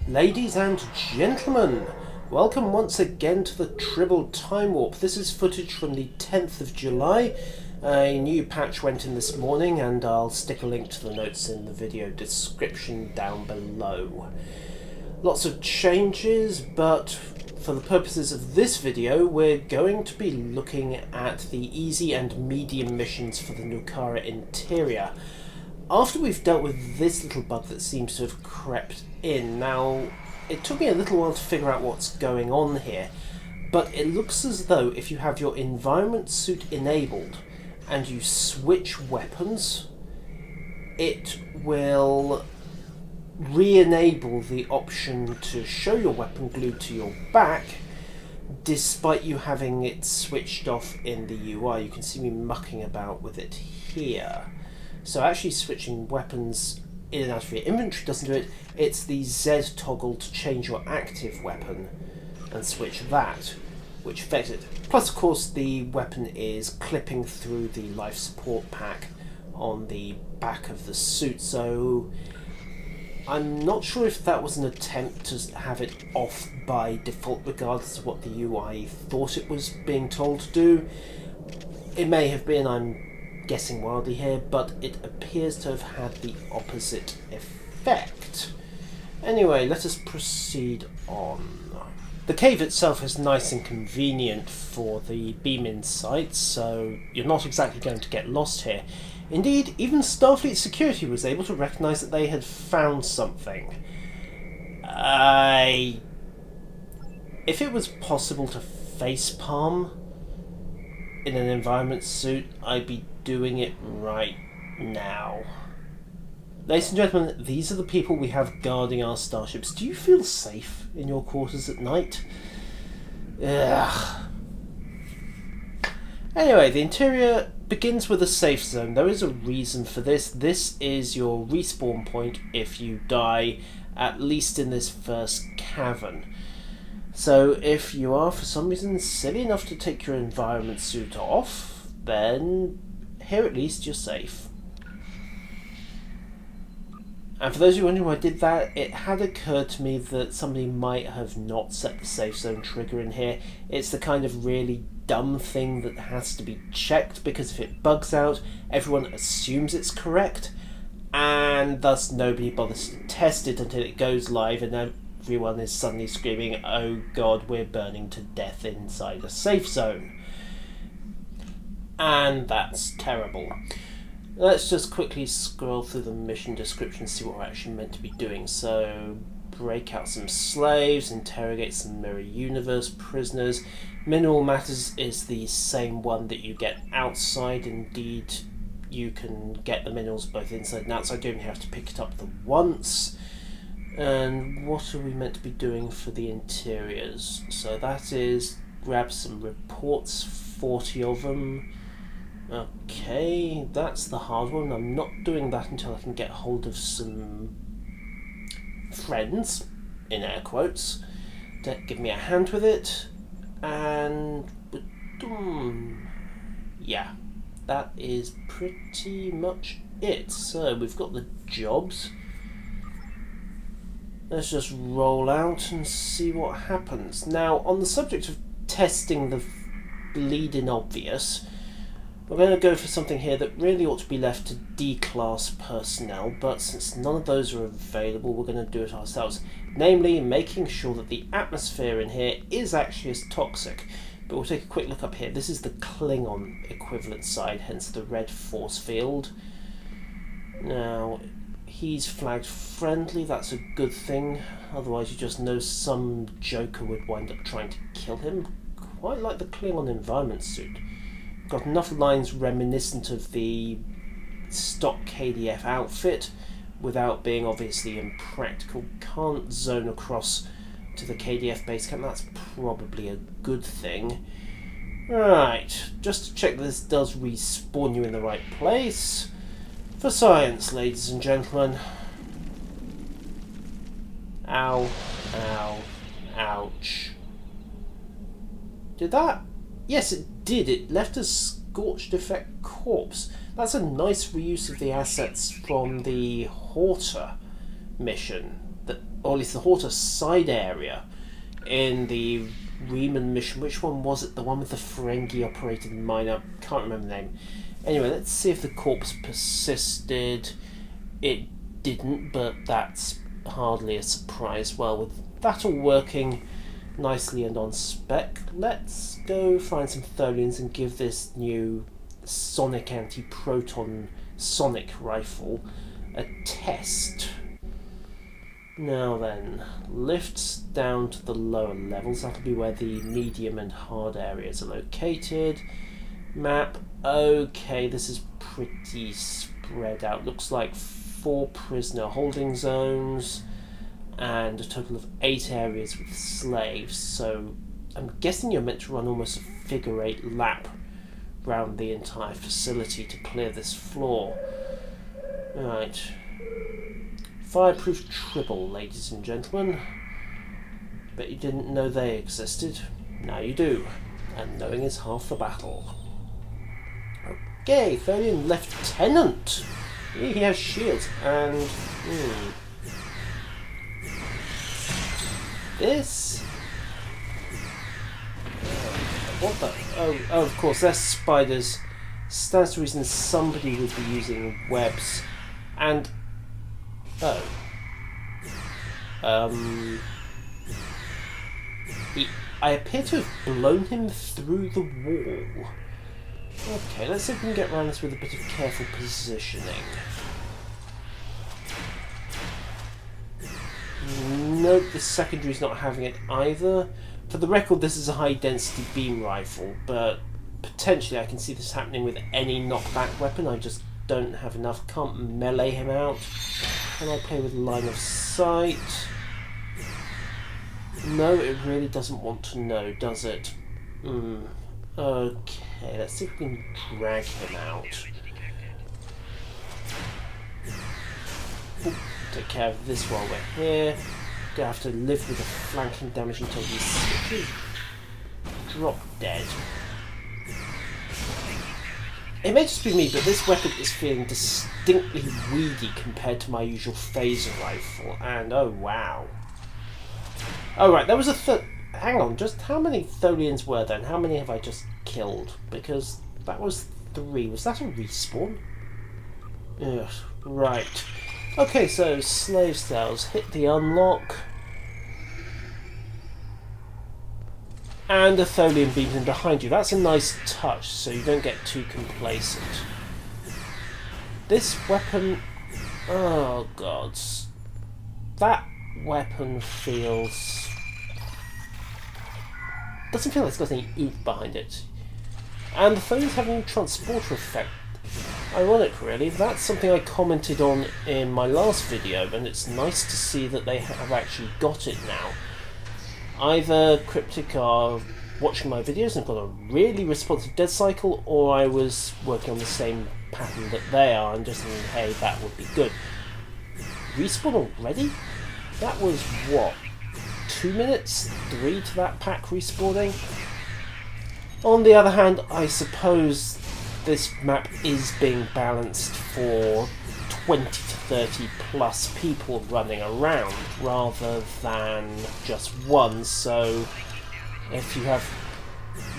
Ladies and gentlemen, welcome once again to the Tribble Timewarp. This is footage from the 10th of July. A new patch went in this morning and I'll stick a link to the notes in the video description down below. Lots of changes, but for the purposes of this video we're going to be looking at the easy and medium missions for the Nukara interior. After we've dealt with this little bug that seems to have crept in, now it took me a little while to figure out what's going on here, but it looks as though if you have your environment suit enabled and you switch weapons, it will re-enable the option to show your weapon glued to your back despite you having it switched off in the UI. You can see me mucking about with it here. So actually switching weapons in and out of your inventory doesn't do it. It's the Z toggle to change your active weapon and switch that, which affects it. Plus, of course, the weapon is clipping through the life support pack on the back of the suit, so I'm not sure if that was an attempt to have it off by default regardless of what the UI thought it was being told to do. It may have been, I'm guessing wildly here, but it appears to have had the opposite effect. Anyway, let us proceed on. The cave itself is nice and convenient for the beam-in sites, so you're not exactly going to get lost here. Indeed, even Starfleet security was able to recognise that they had found something. If it was possible to facepalm in an environment suit, I'd be doing it right now. Ladies and gentlemen, these are the people we have guarding our starships. Do you feel safe in your quarters at night? Ugh. Anyway, the interior begins with a safe zone. There is a reason for this. This is your respawn point if you die, at least in this first cavern. So if you are for some reason silly enough to take your environment suit off, then here at least you're safe. And for those of you wondering why I did that, it had occurred to me that somebody might have not set the safe zone trigger in here. It's the kind of really dumb thing that has to be checked, because if it bugs out, everyone assumes it's correct, and thus nobody bothers to test it until it goes live and everyone is suddenly screaming, "Oh god, we're burning to death inside a safe zone." And that's terrible. Let's just quickly scroll through the mission description and see what we're actually meant to be doing. So, break out some slaves, interrogate some mirror universe prisoners. Mineral matters is the same one that you get outside. Indeed, you can get the minerals both inside and outside. You don't have to pick it up the once. And what are we meant to be doing for the interiors? So that is grab some reports, 40 of them. Okay, that's the hard one. I'm not doing that until I can get hold of some friends, in air quotes, to give me a hand with it. And yeah, that is pretty much it. So we've got the jobs. Let's just roll out and see what happens. Now, on the subject of testing the bleeding obvious, we're going to go for something here that really ought to be left to D-class personnel, but since none of those are available, we're going to do it ourselves. Namely, making sure that the atmosphere in here is actually as toxic. But we'll take a quick look up here. This is the Klingon equivalent side, hence the red force field. Now, he's flagged friendly, that's a good thing. Otherwise you just know some joker would wind up trying to kill him. Quite like the Klingon environment suit. Got enough lines reminiscent of the stock KDF outfit without being obviously impractical. Can't zone across to the KDF base camp, that's probably a good thing. Right, just to check that this does respawn you in the right place. For science, ladies and gentlemen. Ow, ow, ouch. Did that? Yes, it did. It left a scorched effect corpse. That's a nice reuse of the assets from the Horta mission that or at least the Horta side area in the Riemann mission. Which one was it? The one with the Ferengi operated mine? I can't remember the name. Anyway, let's see if the corpse persisted. It didn't, but that's hardly a surprise. Well, with that all working nicely and on spec, let's go find some Tholians and give this new sonic anti-proton sonic rifle a test. Now then, lifts down to the lower levels. That'll be where the medium and hard areas are located. Map. Okay, this is pretty spread out. Looks like 4 prisoner holding zones and a total of 8 areas with slaves. So I'm guessing you're meant to run almost a figure-8 lap around the entire facility to clear this floor. Right. Fireproof Tribble, ladies and gentlemen. Bet you didn't know they existed. Now you do. And knowing is half the battle. Okay, Tholian Lieutenant. He has shields and... This... what the... Oh, of course, they're spiders. Stands to reason somebody would be using webs. And... oh. I appear to have blown him through the wall. Okay, let's see if we can get around this with a bit of careful positioning. Nope, the secondary's not having it either. For the record, this is a high-density beam rifle, but potentially I can see this happening with any knockback weapon. I just don't have enough. Can't melee him out. Can I play with line of sight? No, it really doesn't want to know, does it? Okay, let's see if we can drag him out. Ooh, take care of this while we're here. Gonna have to live with the flanking damage until he switches. Drop dead. It may just be me, but this weapon is feeling distinctly weedy compared to my usual phaser rifle, and oh wow. Oh right, there was a hang on, just how many Tholians were there and how many have I just killed? Because that was 3. Was that a respawn? Ugh, right. Okay, so slave cells, hit the unlock. And a Tholian beams in behind you. That's a nice touch, so you don't get too complacent. This weapon... oh god. That weapon feels... doesn't feel like it's got any oomph behind it. And the Tholians have a new transporter effect. Ironic, really. That's something I commented on in my last video, and it's nice to see that they have actually got it now. Either Cryptic are watching my videos and have got a really responsive dead cycle, or I was working on the same pattern that they are and just thinking, hey, that would be good. Respawn already? That was, what, 2 minutes? 3 to that pack respawning? On the other hand, I suppose this map is being balanced for 20 to 30 plus people running around rather than just one, so if you have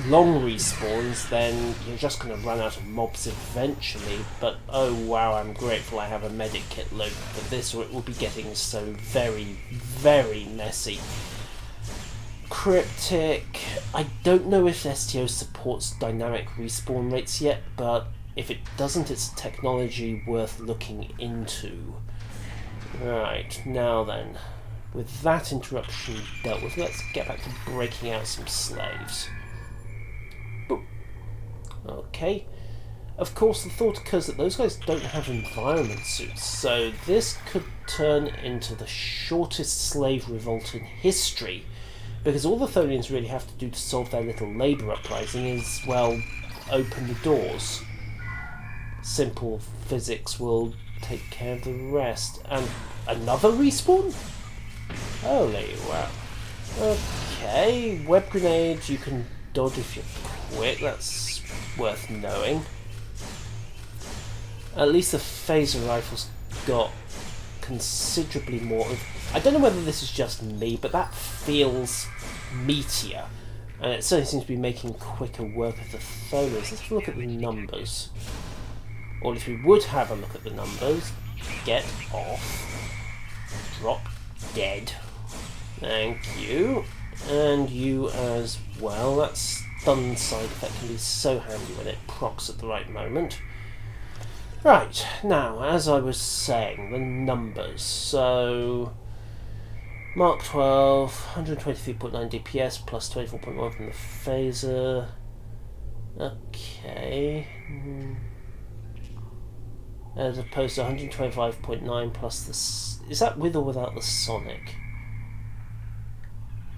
long respawns then you're just going to run out of mobs eventually, but oh wow, I'm grateful I have a medic kit loaded for this or it will be getting so very, very messy. Cryptic, I don't know if STO supports dynamic respawn rates yet, but if it doesn't, it's a technology worth looking into. Right, now then, with that interruption dealt with, let's get back to breaking out some slaves. Boom. Okay. Of course, the thought occurs that those guys don't have environment suits, so this could turn into the shortest slave revolt in history, because all the Tholians really have to do to solve their little labour uprising is, well, open the doors. Simple physics will take care of the rest. And another respawn? Holy wow. Okay, web grenades you can dodge if you're quick, that's worth knowing. At least the phaser rifle's got considerably more of... I don't know whether this is just me, but that feels meatier. And it certainly seems to be making quicker work of the Tholians. Let's have a look at the numbers. Or at least we would have a look at the numbers. Get off. Drop dead. Thank you. And you as well. That stun side effect can be so handy when it procs at the right moment. Right, now, as I was saying, the numbers. So, Mark 12, 123.9 DPS plus 24.1 from the phaser. Okay. As opposed to 125.9 plus the... Is that with or without the Sonic?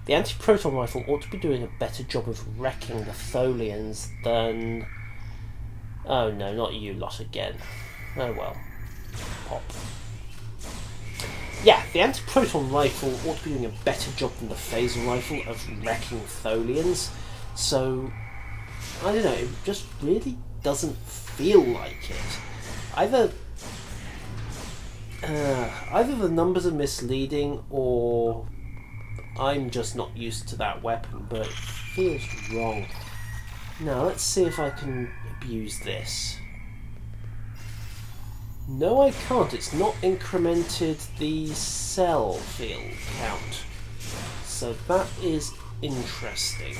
The anti-proton rifle ought to be doing a better job of wrecking the Tholians than... Oh no, not you lot again. Oh well. Pop. Yeah, the anti-proton rifle ought to be doing a better job than the phaser rifle of wrecking Tholians. So, I don't know, it just really doesn't feel like it. Either the numbers are misleading, or I'm just not used to that weapon, but it feels wrong. Now, let's see if I can abuse this. No, I can't. It's not incremented the cell field count. So that is interesting.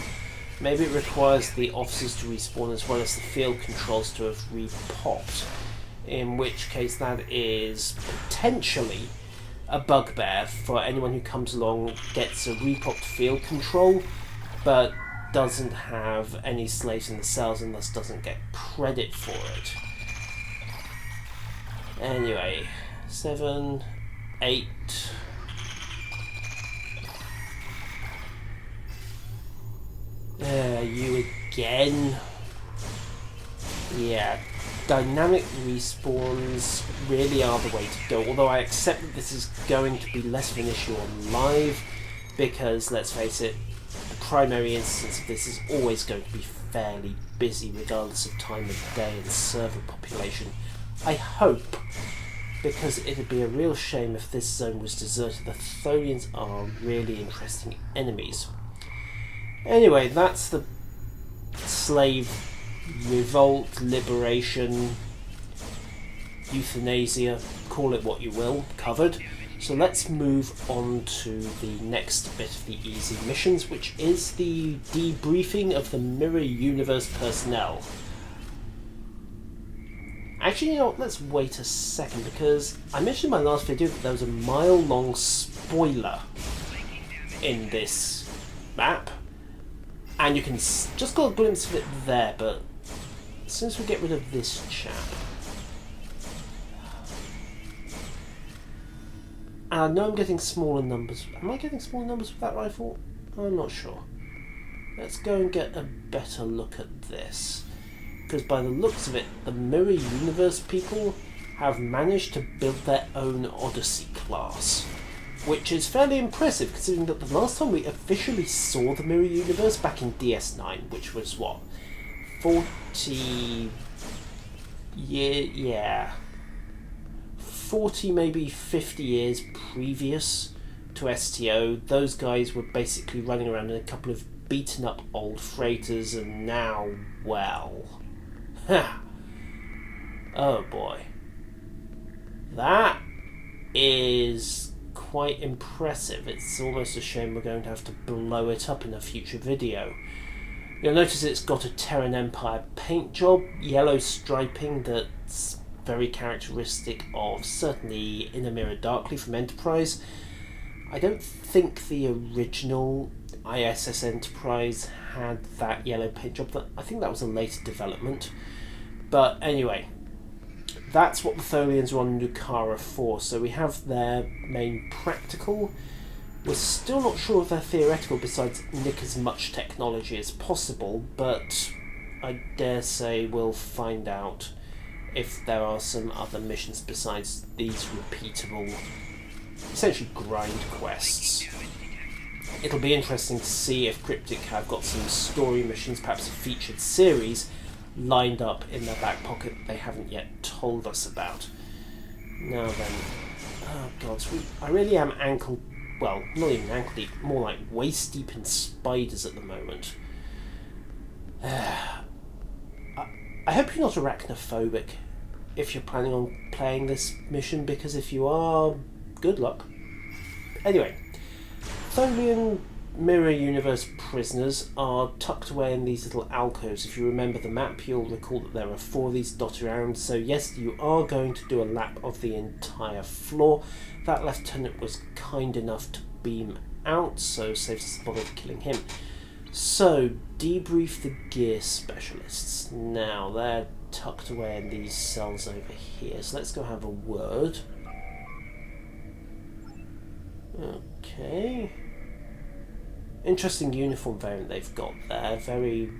Maybe it requires the officers to respawn as well as the field controls to have re-popped. In which case that is potentially a bugbear for anyone who comes along, gets a repopped field control, but doesn't have any slaves in the cells and thus doesn't get credit for it. Anyway, 7, 8... you again. Yeah, dynamic respawns really are the way to go, although I accept that this is going to be less of an issue on live, because, let's face it, the primary instance of this is always going to be fairly busy regardless of time of day and server population. I hope, because it'd be a real shame if this zone was deserted. The Tholians are really interesting enemies. Anyway, that's the slave revolt, liberation, euthanasia, call it what you will, covered. So let's move on to the next bit of the easy missions, which is the debriefing of the Mirror Universe personnel. Actually, you know what, let's wait a second, because I mentioned in my last video that there was a mile-long spoiler in this map, and you can just got a glimpse of it there, but as soon as we get rid of this chap... And I know I'm getting smaller numbers. Am I getting smaller numbers with that rifle? I'm not sure. Let's go and get a better look at this. Because by the looks of it, the Mirror Universe people have managed to build their own Odyssey class. Which is fairly impressive, considering that the last time we officially saw the Mirror Universe back in DS9, which was what? 40... yeah. 40, maybe 50 years previous to STO, those guys were basically running around in a couple of beaten up old freighters, and now, well... oh boy. That is quite impressive. It's almost a shame we're going to have to blow it up in a future video. You'll notice it's got a Terran Empire paint job, yellow striping that's very characteristic of certainly Inner Mirror Darkly from Enterprise. I don't think the original ISS Enterprise had that yellow paint job. I think that was a later development. But anyway, that's what the Tholians are on Nukara for. So we have their main practical. We're still not sure of their theoretical, besides nick as much technology as possible, but I dare say we'll find out if there are some other missions besides these repeatable, essentially grind quests. It'll be interesting to see if Cryptic have got some story missions, perhaps a featured series, lined up in their back pocket that they haven't yet told us about. Now then, Oh god, I really am ankle... Well, not even ankle deep, more like waist deep in spiders at the moment. I hope you're not arachnophobic if you're planning on playing this mission, because if you are, good luck. Anyway, Tholian Mirror Universe prisoners are tucked away in these little alcoves. If you remember the map, you'll recall that there are 4 of these dotted around. So yes, you are going to do a lap of the entire floor. That lieutenant was kind enough to beam out, so saves us the bother of killing him. So, debrief the gear specialists. Now, they're tucked away in these cells over here. So let's go have a word. Okay. Interesting uniform variant they've got there. Very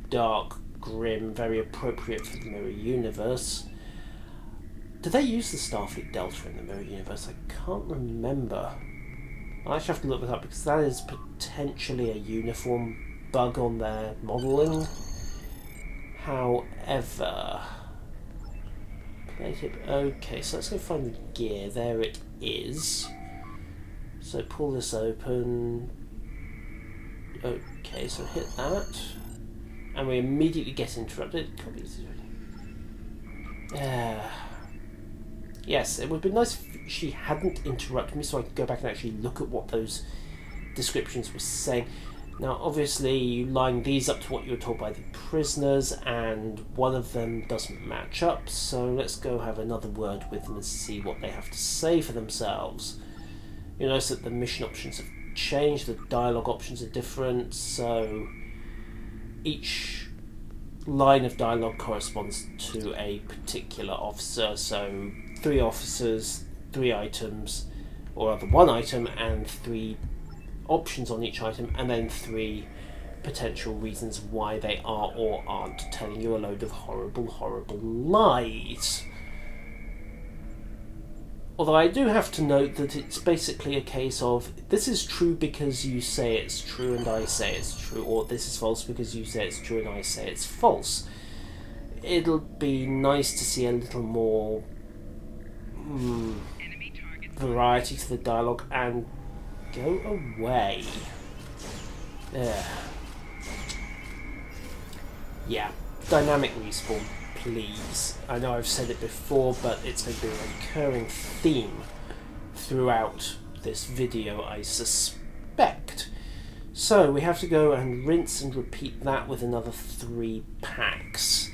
dark, grim, very appropriate for the Mirror Universe. Do they use the Starfleet Delta in the Mirror Universe? I can't remember. I'll actually have to look that up, because that is potentially a uniform bug on their modelling. However... Okay, so let's go find the gear. There it is. So pull this open. Okay, so hit that. And we immediately get interrupted. Yes, it would be nice if she hadn't interrupted me so I could go back and actually look at what those descriptions were saying. Now, obviously, you line these up to what you were told by the prisoners, and one of them doesn't match up, so let's go have another word with them and see what they have to say for themselves. You notice that the mission options have changed, the dialogue options are different, so each line of dialogue corresponds to a particular officer, so 3 officers, 3 items, or rather 1 item and 3 options on each item, and then 3 potential reasons why they are or aren't telling you a load of horrible, horrible lies. Although I do have to note that it's basically a case of, this is true because you say it's true and I say it's true, or this is false because you say it's true and I say it's false. It'll be nice to see a little more variety to the dialogue, and go away. There. Yeah, dynamic respawn, please. I know I've said it before, but it's going to be a recurring theme throughout this video, I suspect. So we have to go and rinse and repeat that with another 3 packs.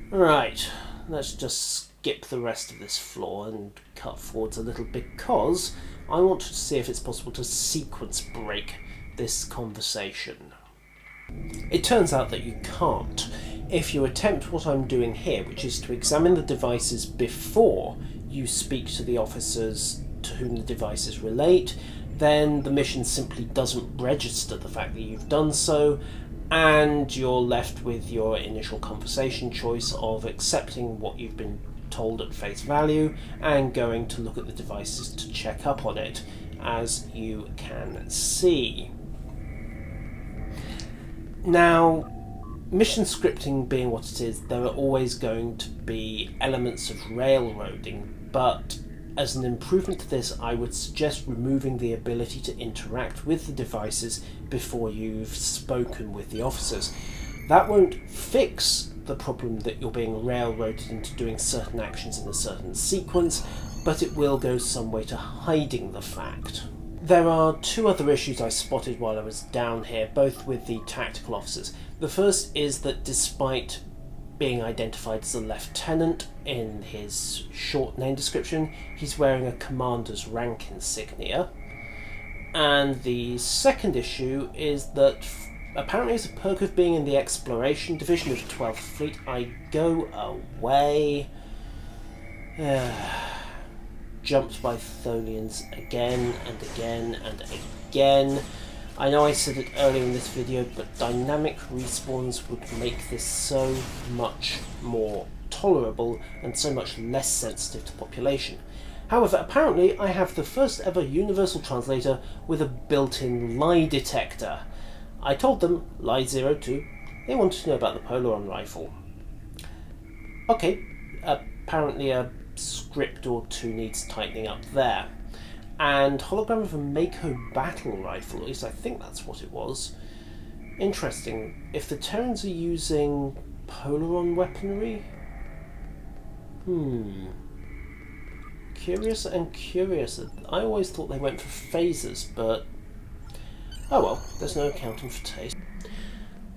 Right, let's just skip the rest of this floor and cut forwards a little, because I want to see if it's possible to sequence break this conversation. It turns out that you can't. If you attempt what I'm doing here, which is to examine the devices before you speak to the officers to whom the devices relate, then the mission simply doesn't register the fact that you've done so, and you're left with your initial conversation choice of accepting what you've been told at face value and going to look at the devices to check up on it, as you can see. Now, mission scripting being what it is, there are always going to be elements of railroading, but as an improvement to this, I would suggest removing the ability to interact with the devices before you've spoken with the officers. That won't fix the problem that you're being railroaded into doing certain actions in a certain sequence, but it will go some way to hiding the fact. There are 2 other issues I spotted while I was down here, both with the tactical officers. The first is that despite being identified as a lieutenant in his short name description, he's wearing a commander's rank insignia. And the second issue is that apparently as a perk of being in the exploration division of the 12th Fleet, I go away. Jumped by Tholians again and again and again. I know I said it earlier in this video, but dynamic respawns would make this so much more tolerable and so much less sensitive to population. However, apparently I have the first ever universal translator with a built-in lie detector. I told them, lie 02, they wanted to know about the Polaron rifle. Okay, apparently a script or two needs tightening up there. And hologram of a Mako battle rifle, at least I think that's what it was. Interesting. If the Terrans are using Polaron weaponry? Curious and curious. I always thought they went for phasers, but oh well, there's no accounting for taste.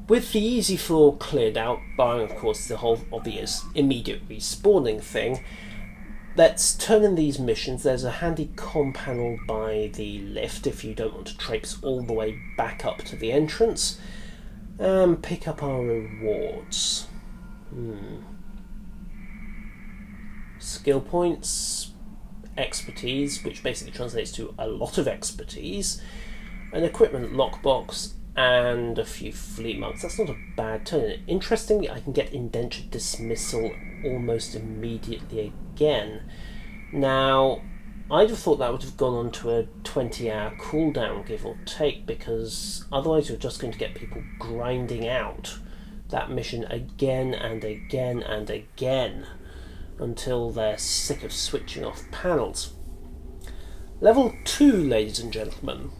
With the easy floor cleared out, barring of course the whole obvious immediate respawning thing, let's turn in these missions. There's a handy comm panel by the lift if you don't want to traipse all the way back up to the entrance, and pick up our rewards. Skill points, expertise, which basically translates to a lot of expertise, an equipment lockbox, and a few fleet marks. That's not a bad turn. Interestingly, I can get indentured dismissal almost immediately again. Now, I'd have thought that would have gone on to a 20-hour cooldown, give or take, because otherwise you're just going to get people grinding out that mission again and again and again until they're sick of switching off panels. Level 2, ladies and gentlemen.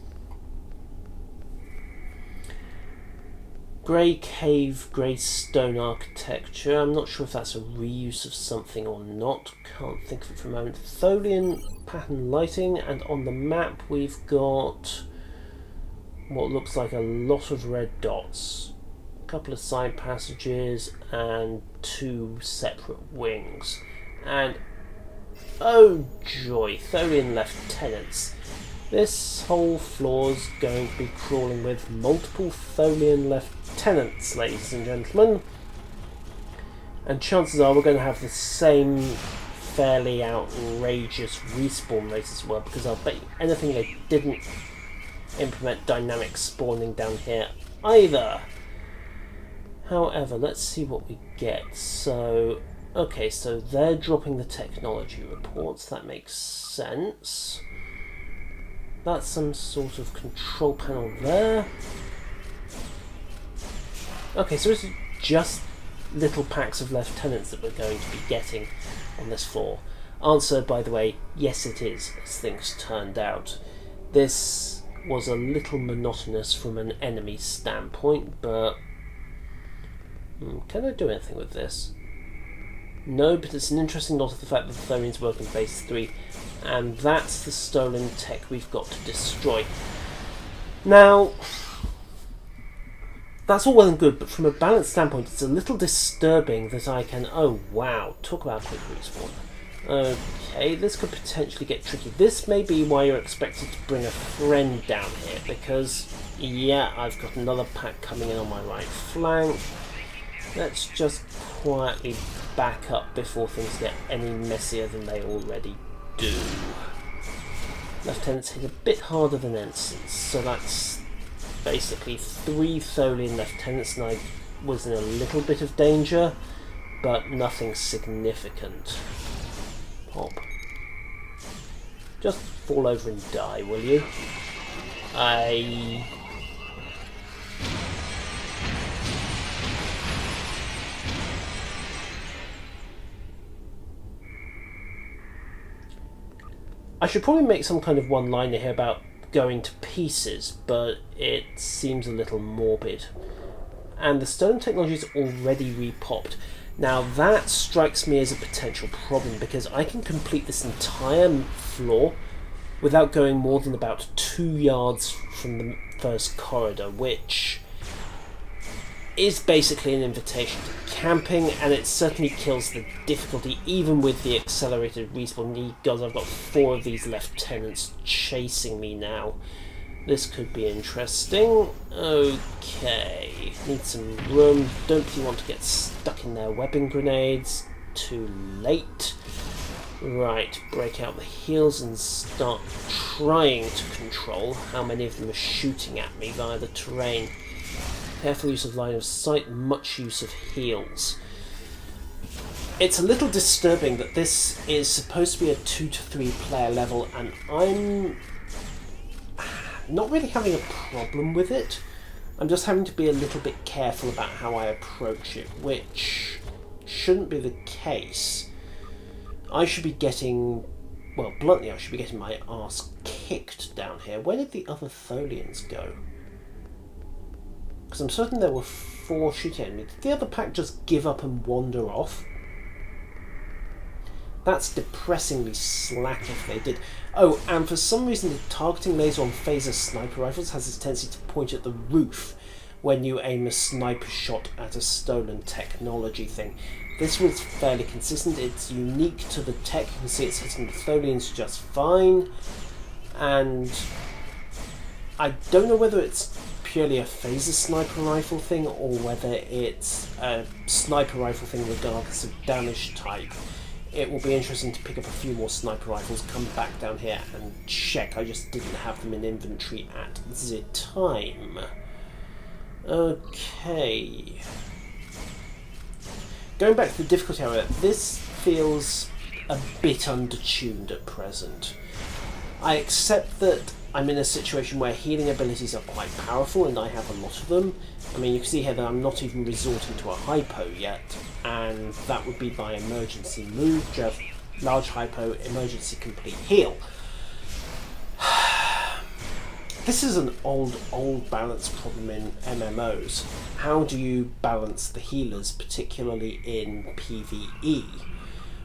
Grey cave, grey stone architecture. I'm not sure if that's a reuse of something or not. Can't think of it for a moment. Tholian pattern lighting, and on the map we've got what looks like a lot of red dots. A couple of side passages and 2 separate wings. And oh joy, Tholian lieutenants. This whole floor's going to be crawling with multiple Tholian lieutenants, ladies and gentlemen. And chances are we're going to have the same fairly outrageous respawn rate as well, because I'll bet you anything they didn't implement dynamic spawning down here either. However, let's see what we get. So, okay, so they're dropping the technology reports. That makes sense. That's some sort of control panel there. Okay, so it's just little packs of lieutenants that we're going to be getting on this floor. Answer, by the way, yes it is, as things turned out. This was a little monotonous from an enemy standpoint, but can I do anything with this? No, but it's an interesting note of the fact that the Tholians work in phase 3, and that's the stolen tech we've got to destroy. Now, that's all well and good, but from a balance standpoint, it's a little disturbing that I can... Oh, wow, talk about quick respawn. Okay, this could potentially get tricky. This may be why you're expected to bring a friend down here, because, yeah, I've got another pack coming in on my right flank. Let's just quietly back up before things get any messier than they already do. Lieutenants hit a bit harder than ensigns, so that's basically 3 Tholian lieutenants, and I was in a little bit of danger, but nothing significant. Pop. Just fall over and die, will you? I should probably make some kind of one-liner here about going to pieces, but it seems a little morbid. And the stone technology is already repopped. Now that strikes me as a potential problem, because I can complete this entire floor without going more than about 2 yards from the first corridor, which is basically an invitation to camping, and it certainly kills the difficulty even with the accelerated respawn. God, I've got 4 of these lieutenants chasing me now. This could be interesting. Okay, need some room. Don't really want to get stuck in their webbing grenades. Too late. Right, break out the heals and start trying to control how many of them are shooting at me via the terrain. Careful use of line of sight, much use of heals. It's a little disturbing that this is supposed to be a 2 to 3 player level, and I'm not really having a problem with it. I'm just having to be a little bit careful about how I approach it, which shouldn't be the case. I should be getting, well, bluntly, I should be getting my arse kicked down here. Where did the other Tholians go? Because I'm certain there were 4 shooting at me. Did the other pack just give up and wander off? That's depressingly slack if they did. Oh, and for some reason the targeting laser on phaser sniper rifles has this tendency to point at the roof when you aim a sniper shot at a stolen technology thing. This was fairly consistent. It's unique to the tech. You can see it's hitting the Tholians just fine. And I don't know whether it's purely a phaser sniper rifle thing or whether it's a sniper rifle thing regardless of damage type. It will be interesting to pick up a few more sniper rifles, come back down here and check. I just didn't have them in inventory at the time. Okay. Going back to the difficulty area, this feels a bit undertuned at present. I accept that I'm in a situation where healing abilities are quite powerful and I have a lot of them. I mean, you can see here that I'm not even resorting to a hypo yet, and that would be by emergency move, just large hypo, emergency complete heal. This is an old balance problem in MMOs. How do you balance the healers, particularly in PvE?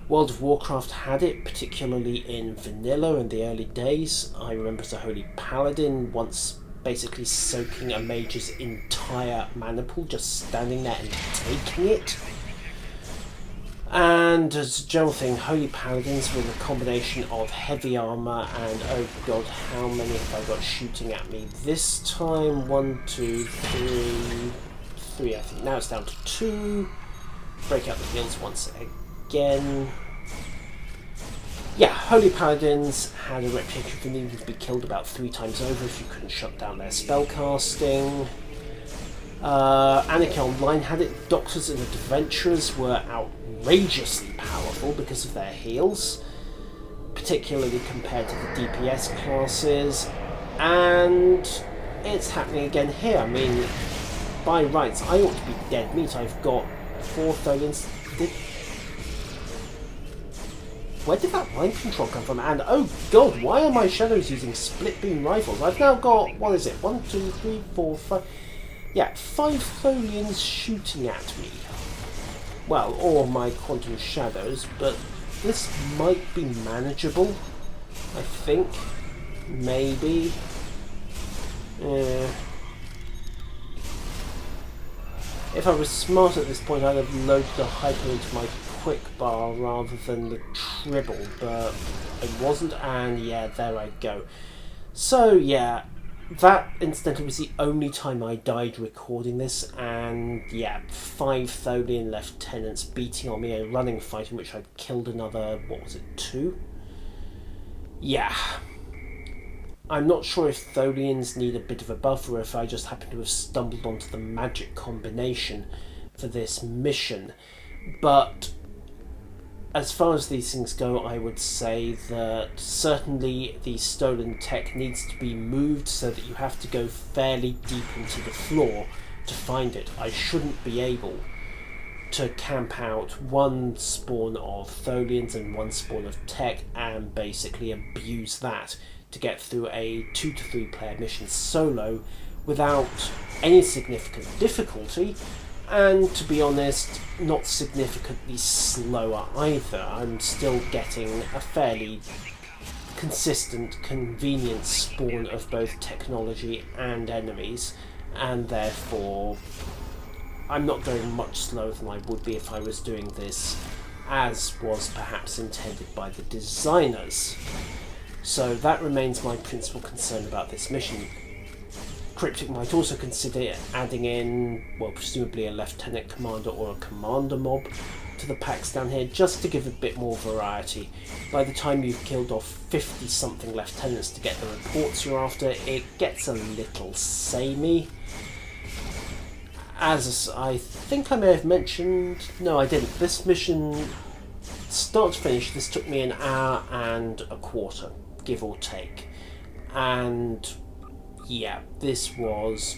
World of Warcraft had it, particularly in vanilla in the early days. I remember as a Holy Paladin once basically soaking a mage's entire mana pool, just standing there and taking it. And as a general thing, Holy Paladins with a combination of heavy armour and, oh god, how many have I got shooting at me this time? 1, 2, 3, I think now it's down to 2. Break out the heals once again. Yeah, Holy Paladins had a reputation for needing to be killed about 3 times over if you couldn't shut down their spellcasting. Anarchy Online had it. Doctors and Adventurers were outrageously powerful because of their heals, particularly compared to the DPS classes. And it's happening again here. I mean, by rights, I ought to be dead meat. I've got 4 Tholians. Where did that line control come from? And oh god, why are my shadows using split beam rifles? I've now got, what is it, 1, 2, 3, 4, 5... Yeah, 5 Tholians shooting at me. Well, or my quantum shadows, but this might be manageable, I think. Maybe. If I was smart at this point, I'd have loaded a hyper into my quick bar rather than the Tribble, but I wasn't, and yeah, there I go. So yeah, that incidentally was the only time I died recording this, and yeah, 5 Tholian lieutenants beating on me, a running fight in which I'd killed another, what was it, 2? Yeah. I'm not sure if Tholians need a bit of a buff or if I just happen to have stumbled onto the magic combination for this mission, but as far as these things go, I would say that certainly the stolen tech needs to be moved so that you have to go fairly deep into the floor to find it. I shouldn't be able to camp out 1 spawn of Tholians and 1 spawn of tech and basically abuse that to get through a 2 to 3 player mission solo without any significant difficulty. And to be honest, not significantly slower either. I'm still getting a fairly consistent, convenient spawn of both technology and enemies, and therefore I'm not going much slower than I would be if I was doing this as was perhaps intended by the designers. So that remains my principal concern about this mission. Cryptic might also consider adding in, well, presumably a lieutenant commander or a commander mob to the packs down here, just to give a bit more variety. By the time you've killed off 50 something lieutenants to get the reports you're after, it gets a little samey. As I think I may have mentioned, no I didn't, this mission, start to finish, this took me 1 hour and a quarter, give or take. And yeah, this was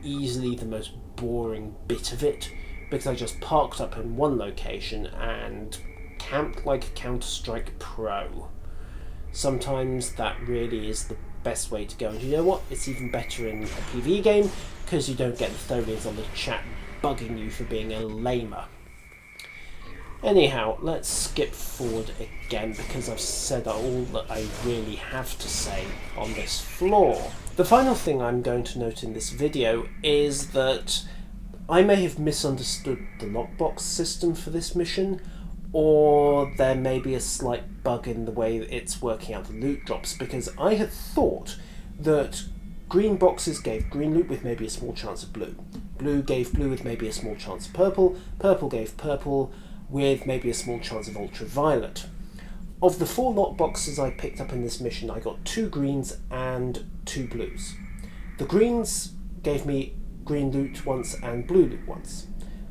easily the most boring bit of it, because I just parked up in one location and camped like Counter-Strike Pro. Sometimes that really is the best way to go. And you know what? It's even better in a PvE game because you don't get the Tholians on the chat bugging you for being a lamer. Anyhow, let's skip forward again because I've said all that I really have to say on this floor. The final thing I'm going to note in this video is that I may have misunderstood the lockbox system for this mission, or there may be a slight bug in the way that it's working out the loot drops, because I had thought that green boxes gave green loot with maybe a small chance of blue, blue gave blue with maybe a small chance of purple, purple gave purple with maybe a small chance of ultraviolet. Of the 4 lock boxes I picked up in this mission, I got 2 greens and 2 blues. The greens gave me green loot once and blue loot once.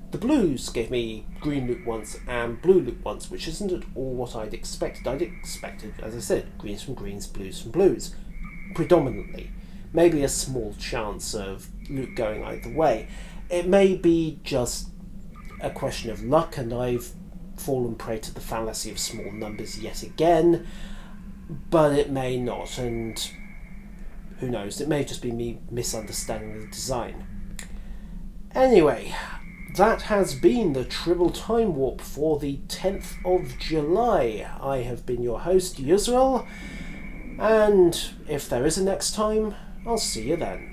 The blues gave me green loot once and blue loot once, which isn't at all what I'd expected. I'd expected, as I said, greens from greens, blues from blues, predominantly. Maybe a small chance of loot going either way. It may be just a question of luck, and I've fallen prey to the fallacy of small numbers yet again, but it may not, and who knows, it may just be me misunderstanding the design. Anyway, that has been the Tribble Timewarp for the 10th of July. I have been your host, Yuzral, and if there is a next time, I'll see you then.